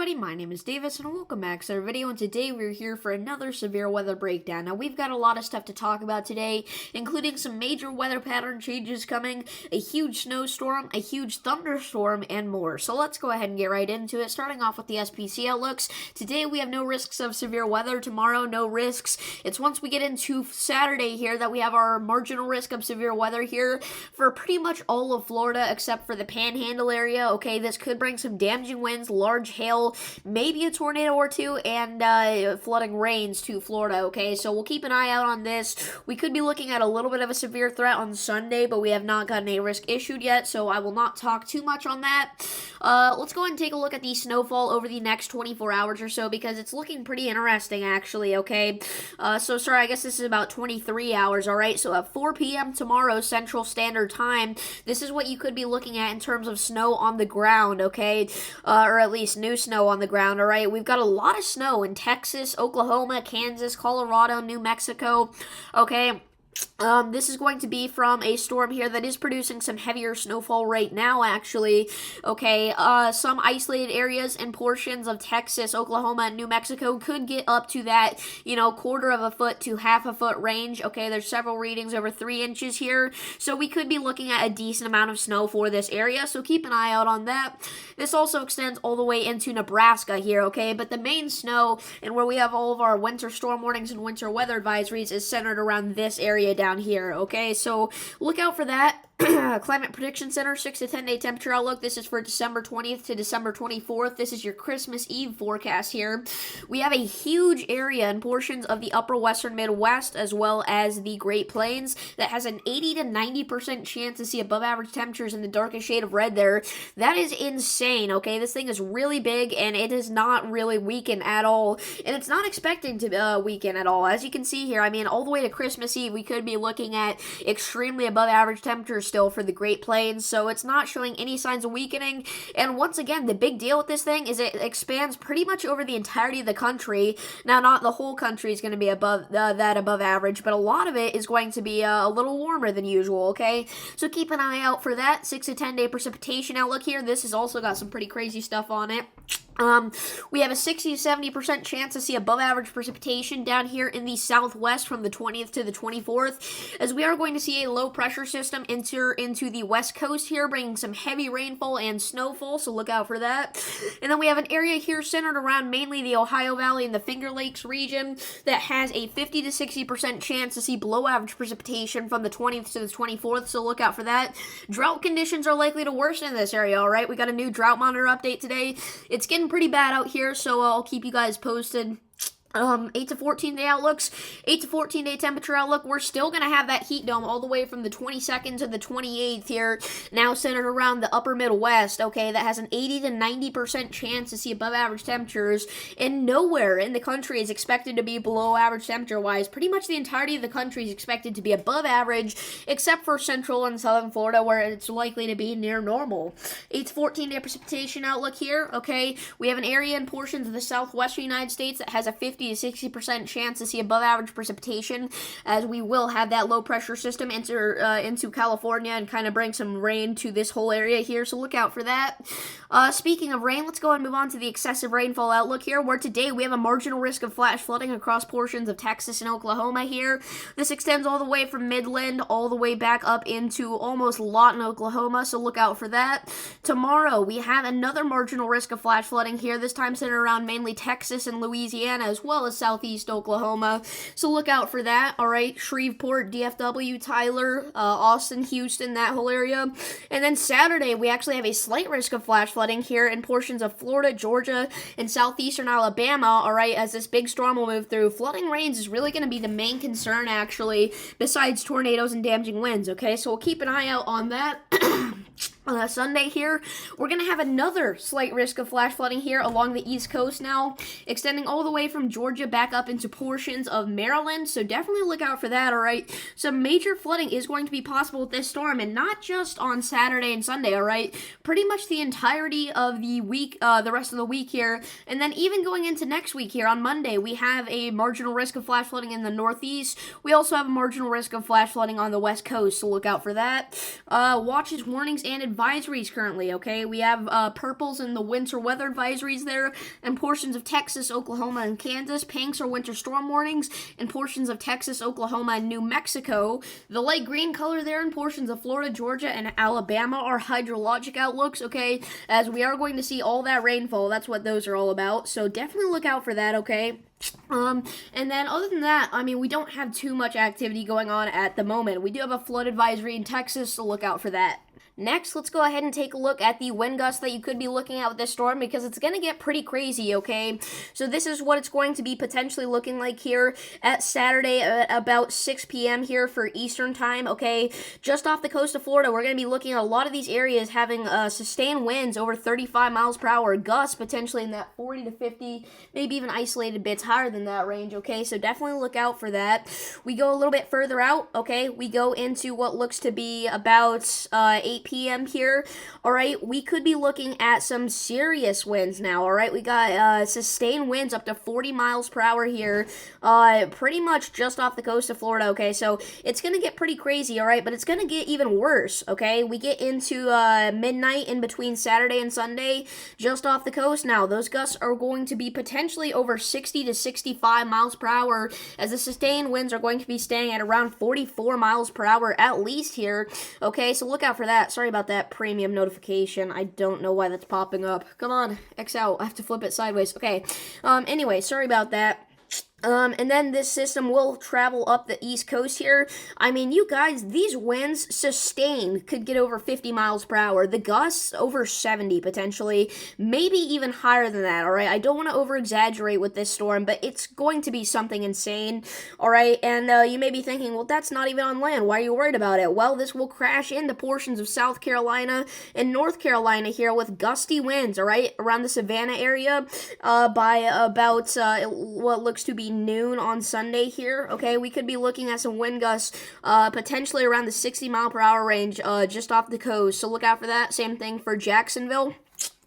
everybody, my name is Davis and welcome back to our video, and today we're here for another severe weather breakdown. Now we've got a lot of stuff to talk about today, including some major weather pattern changes coming, a huge snowstorm, a huge thunderstorm, and more. So let's go ahead and get right into it, starting off with the SPC outlooks. Today we have no risks of severe weather, tomorrow no risks. It's once we get into Saturday here that we have our marginal risk of severe weather here for pretty much all of Florida except for the Panhandle area. Okay, this could bring some damaging winds, large hail, maybe a tornado or two, and flooding rains to Florida, okay? So we'll keep an eye out on this. We could be looking at a little bit of a severe threat on Sunday, but we have not gotten a risk issued yet, so I will not talk too much on that. Let's go ahead and take a look at the snowfall over the next 24 hours or so, because it's looking pretty interesting, actually, okay? Sorry, I guess this is about 23 hours, alright? So at 4 p.m. tomorrow, Central Standard Time, this is what you could be looking at in terms of snow on the ground, okay? Or at least new snow on the ground, alright? We've got a lot of snow in Texas, Oklahoma, Kansas, Colorado, New Mexico, okay? This is going to be from a storm here that is producing some heavier snowfall right now, actually. Okay, some isolated areas and portions of Texas, Oklahoma, and New Mexico could get up to that, quarter of a foot to half a foot range. Okay, there's several readings over 3 inches here, so we could be looking at a decent amount of snow for this area, so keep an eye out on that. This also extends all the way into Nebraska here, okay, but the main snow and where we have all of our winter storm warnings and winter weather advisories is centered around this area down here, okay? So look out for that. Climate Prediction Center, 6 to 10 day temperature outlook. This is for December 20th to December 24th. This is your Christmas Eve forecast here. We have a huge area and portions of the upper western Midwest as well as the Great Plains that has an 80 to 90% chance to see above average temperatures in the darkest shade of red there. That is insane, okay? This thing is really big and it is not really weaken at all. And it's not expected to weaken at all. As you can see here, I mean, all the way to Christmas Eve, we could be looking at extremely above average temperatures still for the Great Plains, so it's not showing any signs of weakening. And once again, the big deal with this thing is it expands pretty much over the entirety of the country. Now, not the whole country is going to be above above average, but a lot of it is going to be a little warmer than usual, okay? So keep an eye out for that. 6 to 10 day precipitation outlook here. This has also got some pretty crazy stuff on it. We have a 60 to 70% chance to see above average precipitation down here in the southwest from the 20th to the 24th, as we are going to see a low pressure system enter into the west coast here, bringing some heavy rainfall and snowfall, so look out for that. And then we have an area here centered around mainly the Ohio Valley and the Finger Lakes region that has a 50 to 60% chance to see below average precipitation from the 20th to the 24th, so look out for that. Drought conditions are likely to worsen in this area, alright? We got a new drought monitor update today. It's getting pretty bad out here, so I'll keep you guys posted. 8 to 14 day outlooks, 8 to 14 day temperature outlook. We're still going to have that heat dome all the way from the 22nd to the 28th here, now centered around the upper Midwest, okay, that has an 80 to 90% chance to see above average temperatures, and nowhere in the country is expected to be below average temperature wise. Pretty much the entirety of the country is expected to be above average, except for central and southern Florida where it's likely to be near normal. 8 to 14 day precipitation outlook here, okay, we have an area in portions of the southwestern United States that has a 50 to 60% chance to see above average precipitation, as we will have that low pressure system enter into California and kind of bring some rain to this whole area here, so look out for that. Speaking of rain, let's go and move on to the excessive rainfall outlook here, where today we have a marginal risk of flash flooding across portions of Texas and Oklahoma here. This extends all the way from Midland all the way back up into almost Lawton, Oklahoma, so look out for that. Tomorrow we have another marginal risk of flash flooding here, this time centered around mainly Texas and Louisiana as well as southeast Oklahoma, so look out for that, alright? Shreveport, DFW, Tyler, Austin, Houston, that whole area. And then Saturday, we actually have a slight risk of flash flooding here in portions of Florida, Georgia, and southeastern Alabama, alright, as this big storm will move through. Flooding rains is really going to be the main concern, actually, besides tornadoes and damaging winds, okay? So we'll keep an eye out on that. Sunday here, we're going to have another slight risk of flash flooding here along the East Coast now, extending all the way from Georgia back up into portions of Maryland, so definitely look out for that, alright? Some major flooding is going to be possible with this storm, and not just on Saturday and Sunday, alright? Pretty much the entirety of the week, the rest of the week here, and then even going into next week here on Monday, we have a marginal risk of flash flooding in the Northeast. We also have a marginal risk of flash flooding on the West Coast, so look out for that. Watches, warnings, and advisories currently, okay? We have purples in the winter weather advisories there, and portions of Texas, Oklahoma, and Kansas. Pinks are winter storm warnings, and portions of Texas, Oklahoma, and New Mexico. The light green color there in portions of Florida, Georgia, and Alabama are hydrologic outlooks, okay? As we are going to see all that rainfall, that's what those are all about, so definitely look out for that, okay? And then other than that, I mean, we don't have too much activity going on at the moment. We do have a flood advisory in Texas, so look out for that. Next, let's go ahead and take a look at the wind gusts that you could be looking at with this storm, because it's going to get pretty crazy, okay? So this is what it's going to be potentially looking like here at Saturday at about 6 p.m. here for Eastern time, okay? Just off the coast of Florida, we're going to be looking at a lot of these areas having sustained winds over 35 miles per hour, gusts potentially in that 40 to 50, maybe even isolated bits higher than that range, okay? So definitely look out for that. We go a little bit further out, okay? We go into what looks to be about 8 p.m. here. All right, we could be looking at some serious winds now. All right, we got sustained winds up to 40 miles per hour here, pretty much just off the coast of Florida. Okay, so it's gonna get pretty crazy. All right, but it's gonna get even worse. Okay, we get into midnight in between Saturday and Sunday, just off the coast. Now those gusts are going to be potentially over 60 to 65 miles per hour, as the sustained winds are going to be staying at around 44 miles per hour at least here. Okay, so look out for that. Sorry about that premium notification. I don't know why that's popping up. Come on, X out. I have to flip it sideways. Okay. Anyway, sorry about that. And then this system will travel up the East Coast here. I mean, you guys, these winds sustained could get over 50 miles per hour. The gusts over 70 potentially, maybe even higher than that, all right? I don't want to over-exaggerate with this storm, but it's going to be something insane, all right? And you may be thinking, well, that's not even on land. Why are you worried about it? Well, this will crash into portions of South Carolina and North Carolina here with gusty winds, all right, around the Savannah area by about what looks to be noon on Sunday here. Okay, we could be looking at some wind gusts potentially around the 60 mile per hour range just off the coast, so look out for that. Same thing for Jacksonville.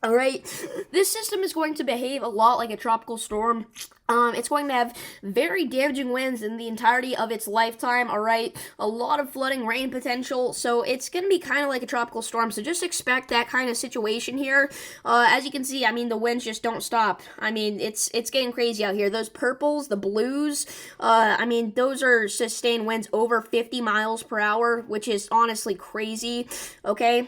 All right, this system is going to behave a lot like a tropical storm. It's going to have very damaging winds in the entirety of its lifetime, all right? A lot of flooding, rain potential, so it's going to be kind of like a tropical storm, so just expect that kind of situation here. As you can see, I mean, the winds just don't stop. I mean, it's getting crazy out here. Those purples, the blues, I mean, those are sustained winds over 50 miles per hour, which is honestly crazy, okay?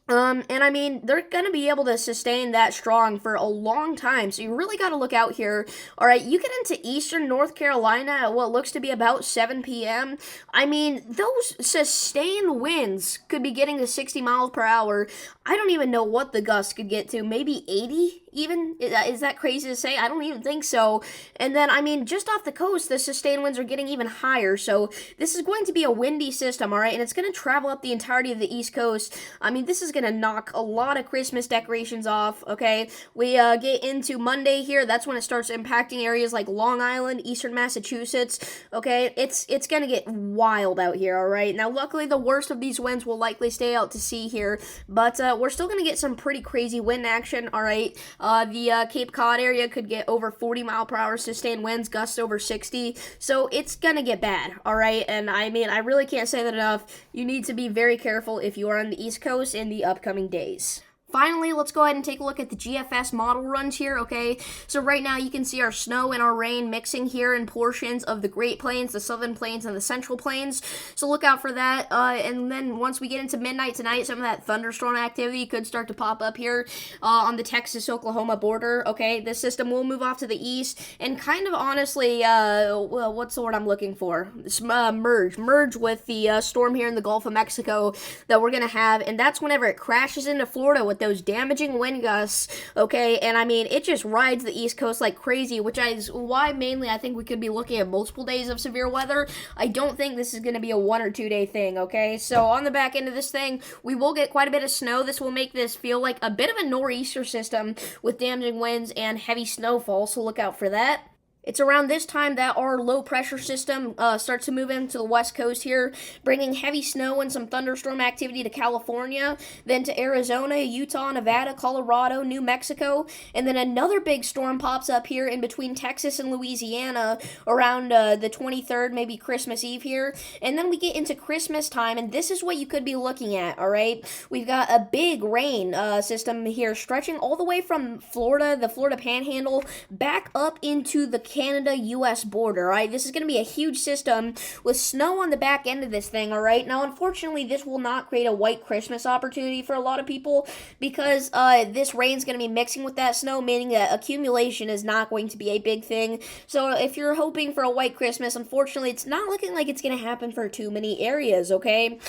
And I mean, they're gonna be able to sustain that strong for a long time, so you really gotta look out here. Alright, you get into eastern North Carolina at what looks to be about 7 p.m. I mean, those sustained winds could be getting to 60 miles per hour. I don't even know what the gusts could get to, maybe 80 even? Is that crazy to say? I don't even think so. And then, I mean, just off the coast, the sustained winds are getting even higher, so this is going to be a windy system, alright, and it's gonna travel up the entirety of the East Coast. I mean, this is gonna knock a lot of Christmas decorations off, okay? We get into Monday here. That's when it starts impacting areas like Long Island, eastern Massachusetts, okay? It's gonna get wild out here, all right? Now, luckily, the worst of these winds will likely stay out to sea here, but we're still gonna get some pretty crazy wind action, all right? The Cape Cod area could get over 40 mile per hour sustained winds, gusts over 60, so it's gonna get bad, all right? And I mean, I really can't say that enough. You need to be very careful if you are on the East Coast in the upcoming days. Finally, let's go ahead and take a look at the GFS model runs here, okay? So right now you can see our snow and our rain mixing here in portions of the Great Plains, the Southern Plains, and the Central Plains. So look out for that. And then once we get into midnight tonight, some of that thunderstorm activity could start to pop up here on the Texas-Oklahoma border, okay? This system will move off to the east and kind of honestly, well, what's the word I'm looking for? Merge with the storm here in the Gulf of Mexico that we're going to have, and that's whenever it crashes into Florida with those damaging wind gusts, okay? And I mean, it just rides the East Coast like crazy, which is why mainly I think we could be looking at multiple days of severe weather. I don't think this is going to be a 1 or 2 day thing, okay? So on the back end of this thing, we will get quite a bit of snow. This will make this feel like a bit of a nor'easter system with damaging winds and heavy snowfall, so look out for that. It's around this time that our low pressure system starts to move into the west coast here, bringing heavy snow and some thunderstorm activity to California, then to Arizona, Utah, Nevada, Colorado, New Mexico, and then another big storm pops up here in between Texas and Louisiana around the 23rd, maybe Christmas Eve here. And then we get into Christmas time, and this is what you could be looking at, all right? We've got a big rain system here stretching all the way from Florida, the Florida Panhandle, back up into the Canada-U.S. border, right? This is going to be a huge system with snow on the back end of this thing, all right? Now, unfortunately, this will not create a white Christmas opportunity for a lot of people because this rain's going to be mixing with that snow, meaning that accumulation is not going to be a big thing. So if you're hoping for a white Christmas, unfortunately, it's not looking like it's going to happen for too many areas, okay?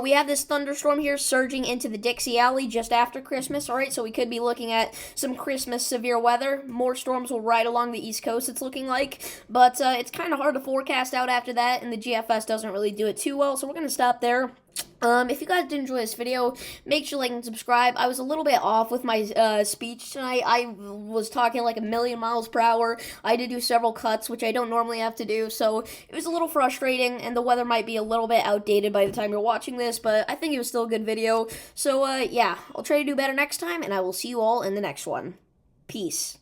We have this thunderstorm here surging into the Dixie Alley just after Christmas, all right? So we could be looking at some Christmas severe weather. More storms will ride along the East Coast, it's looking like, but it's kind of hard to forecast out after that, and the GFS doesn't really do it too well, so we're going to stop there. If you guys did enjoy this video, make sure to like and subscribe. I was a little bit off with my speech tonight. I was talking like a million miles per hour. I did do several cuts, which I don't normally have to do, so it was a little frustrating, and the weather might be a little bit outdated by the time you're watching this, but I think it was still a good video. So, yeah, I'll try to do better next time, and I will see you all in the next one. Peace.